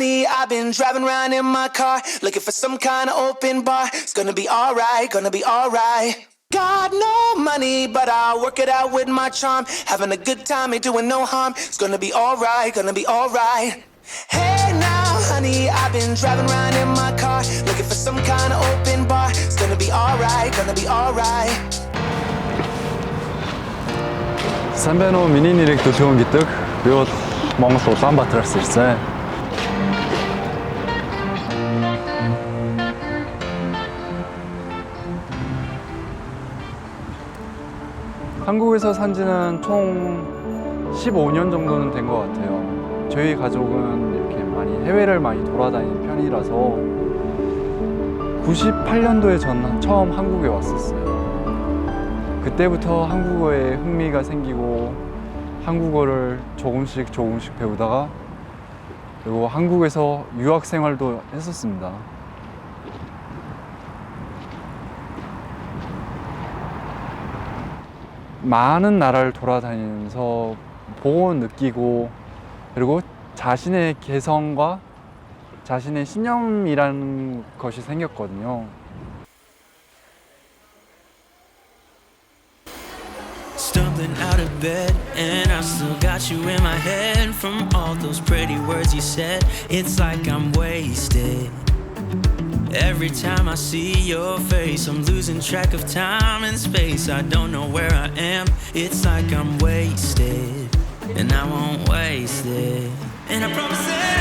honey, I've been driving around in my car, looking for some kind of open bar. It's gonna be alright, gonna be alright. Got no money, but I'll work it out with my charm. Having a good time, ain't doing no harm. It's gonna be alright, gonna be alright. Hey now, honey, I've been driving around in my car, looking for some kind of open bar. It's gonna be alright, gonna be alright. Сайн байна уу? Миний нэрийг Дүлгүн гэдэг. Би бол Монгол Улаанбаатараас ирсэн. 한국에서 산 지는 총 15년 정도는 된 것 같아요. 저희 가족은 이렇게 많이 해외를 많이 돌아다니는 편이라서 98년도에 전 처음 한국에 왔었어요. 그때부터 한국어에 흥미가 생기고 한국어를 조금씩 배우다가 그리고 한국에서 유학 생활도 했었습니다. 많은 나라를 돌아다니면서 보고 느끼고 그리고 자신의 개성과 자신의 신념이라는 것이 생겼거든요. Stumbling out of bed and I still got you in my head. From all those pretty words you said, it's like I'm wasted. Every time I see your face, I'm losing track of time and space. I don't know where I am, it's like I'm wasted. And I won't waste it. And I promise that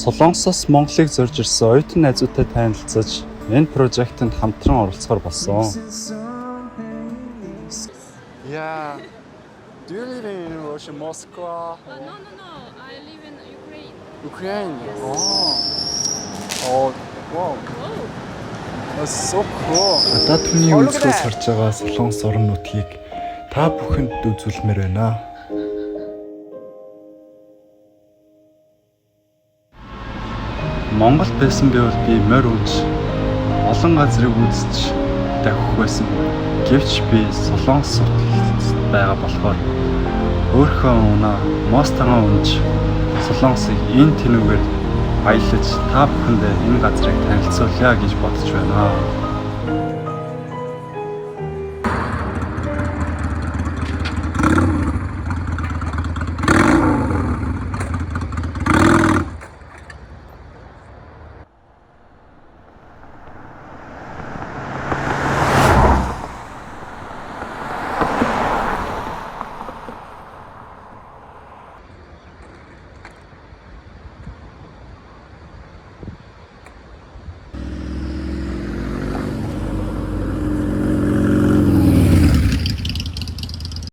Солонгосоос Монголыг зорж ирсэн оюутан найзуудтай танилцаж энэ прожектод хамтран оролцохоор болсон. Yeah. Do you live in Russia, Moscow? No. I live in Ukraine. Ukraine. Oh, wow. That's so cool. Гадаад хүний өнцгөөс харж байгаа Солонгос орон нутгийг та бүхэнд үзүүлмээр байна. Монгол байсан байвал би морь ууж олон газрыг үзэж давхих байсан. Гэвч би Солонгос суталд байгаа болохоор өөрийнхөө унаа Мостагаа унж Солонгосыг энэ тэнүүгээр аялаж та бүхэндээ энэ газрыг танилцуулъя гэж бодож байна.